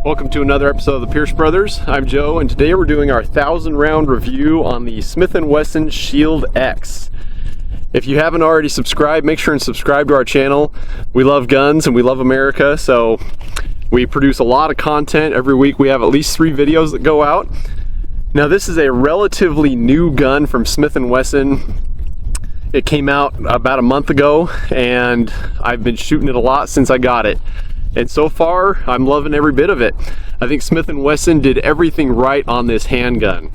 Welcome to another episode of the Pierce Brothers. I'm Joe, and today we're doing our 1,000 round review on the Smith & Wesson Shield X. If you haven't already subscribed, make sure and subscribe to our channel. We love guns and we love America, so we produce a lot of content. Every week we have at least 3 videos that go out. Now this is a relatively new gun from Smith & Wesson. It came out about a month ago, and I've been shooting it a lot since I got it. And so far, I'm loving every bit of it. I think Smith & Wesson did everything right on this handgun.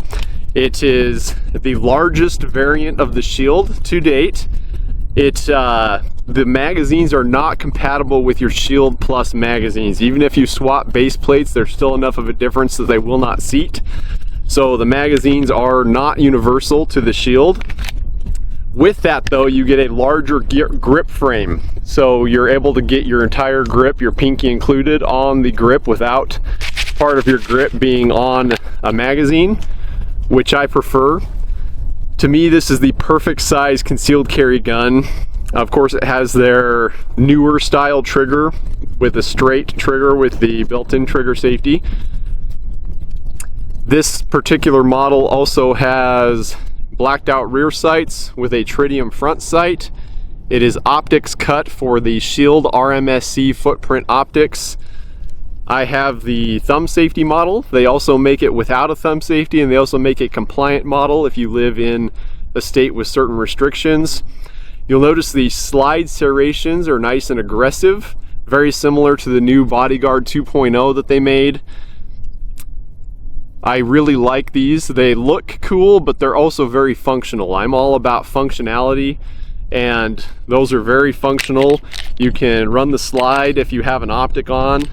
It is the largest variant of the Shield to date. The magazines are not compatible with your Shield Plus magazines. Even if you swap base plates, there's still enough of a difference that they will not seat. So the magazines are not universal to the Shield. With that though, you get a larger grip frame. So you're able to get your entire grip, your pinky included, on the grip without part of your grip being on a magazine, which I prefer. To me, this is the perfect size concealed carry gun. Of course, it has their newer style trigger with a straight trigger with the built-in trigger safety. This particular model also has blacked out rear sights with a tritium front sight. It is optics cut for the Shield RMSC footprint optics. I have the thumb safety model. They also make it without a thumb safety, and they also make a compliant model if you live in a state with certain restrictions. You'll notice the slide serrations are nice and aggressive, very similar to the new Bodyguard 2.0 that they made. I really like these. They look cool, but they're also very functional. I'm all about functionality, and those are very functional. You can run the slide if you have an optic on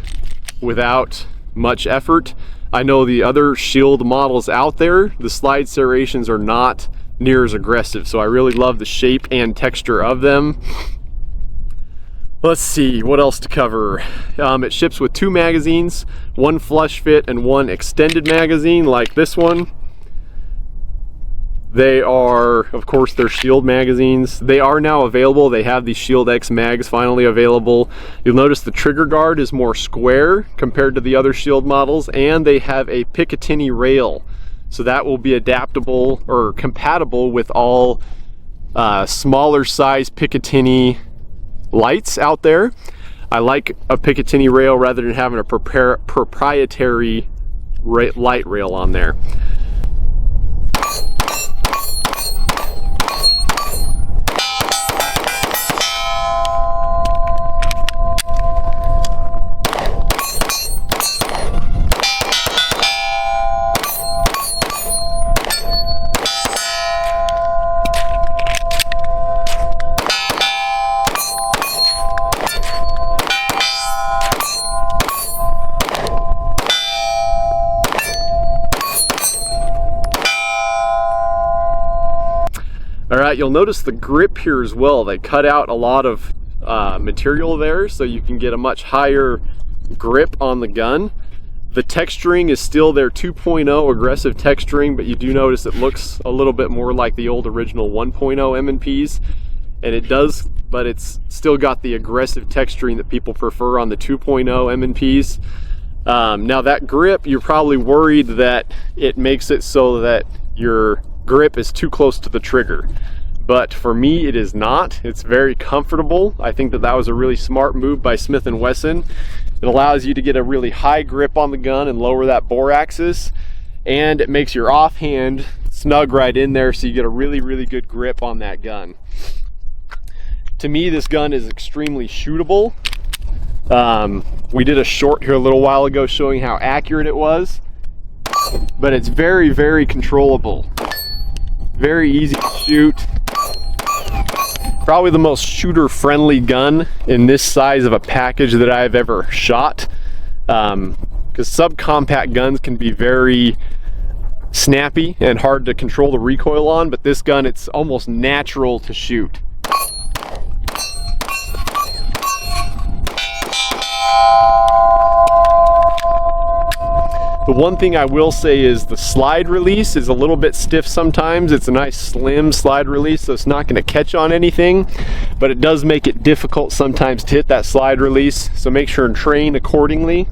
without much effort. I know the other Shield models out there, the slide serrations are not near as aggressive, so I really love the shape and texture of them. Let's see, what else to cover? It ships with 2 magazines, 1 flush fit and 1 extended magazine like this one. They are, of course, they're Shield magazines. They are now available. They have the Shield X mags finally available. You'll notice the trigger guard is more square compared to the other Shield models, and they have a Picatinny rail. So that will be adaptable or compatible with all smaller size Picatinny lights out there. I like a Picatinny rail rather than having a proprietary light rail on there. Alright, you'll notice the grip here as well. They cut out a lot of material there so you can get a much higher grip on the gun. The texturing is still their 2.0 aggressive texturing, but you do notice it looks a little bit more like the old original 1.0 M&Ps, and it does, but it's still got the aggressive texturing that people prefer on the 2.0 M&Ps. Now that grip, you're probably worried that it makes it so that your grip is too close to the trigger, but for me it is not. It's very comfortable. I think that that was a really smart move by Smith & Wesson. It allows you to get a really high grip on the gun and lower that bore axis, and it makes your offhand snug right in there, so you get a really good grip on that gun. To me, this gun is extremely shootable. We did a short here a little while ago showing how accurate it was, but it's very controllable. Very easy to shoot. Probably the most shooter friendly gun in this size of a package that I've ever shot, because subcompact guns can be very snappy and hard to control the recoil on, but this gun, it's almost natural to shoot. The one thing I will say is the slide release is a little bit stiff sometimes. It's a nice slim slide release, so it's not going to catch on anything, but it does make it difficult sometimes to hit that slide release, so make sure and train accordingly.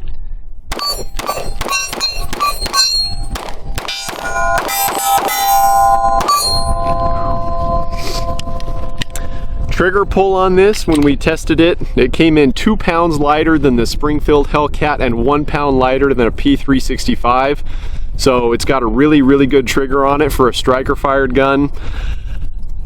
Trigger pull on this, when we tested it, it came in 2 pounds lighter than the Springfield Hellcat and 1 pound lighter than a P365. So it's got a really good trigger on it for a striker fired gun.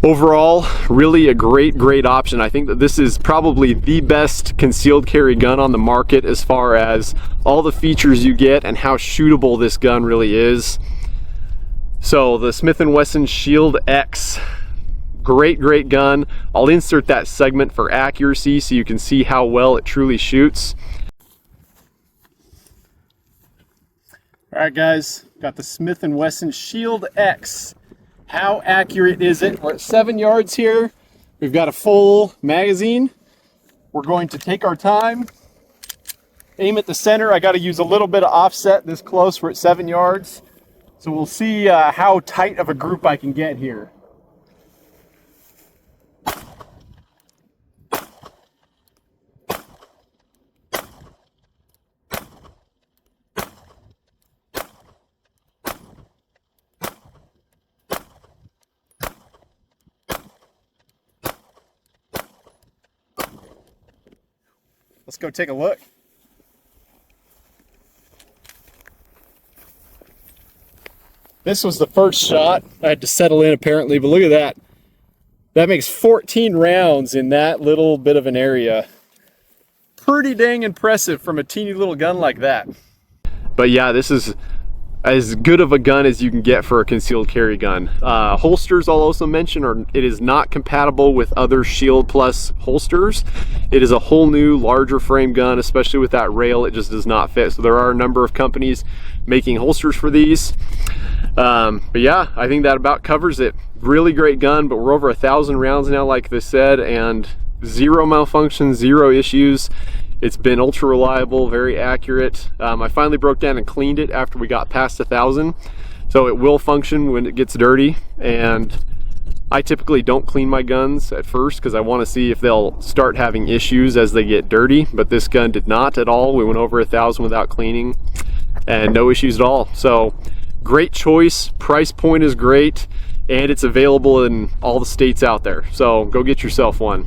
Overall, really a great option. I think that this is probably the best concealed carry gun on the market as far as all the features you get and how shootable this gun really is. So the Smith & Wesson Shield X, great gun. I'll insert that segment for accuracy so you can see how well it truly shoots. All right guys, got the Smith & Wesson Shield X. How accurate is it? We're at 7 yards here. We've got a full magazine. We're going to take our time, aim at the center. I got to use a little bit of offset this close. We're at 7 yards. So we'll see how tight of a group I can get here. Let's go take a look. This was the first shot. I had to settle in apparently, but look at that. That makes 14 rounds in that little bit of an area. Pretty dang impressive from a teeny little gun like that. But yeah, this is as good of a gun as you can get for a concealed carry gun. Holsters, I'll also mention, it is not compatible with other Shield Plus holsters. It is a whole new larger frame gun, especially with that rail. It just does not fit. So there are a number of companies making holsters for these. But yeah, I think that about covers it. Really great gun, but we're over 1,000 rounds now, like they said, and 0 malfunctions, 0 issues. It's been ultra reliable, very accurate. I finally broke down and cleaned it after we got past 1,000. So it will function when it gets dirty. And I typically don't clean my guns at first because I want to see if they'll start having issues as they get dirty. But this gun did not at all. We went over 1,000 without cleaning and no issues at all. So great choice. Price point is great. And it's available in all the states out there. So go get yourself one.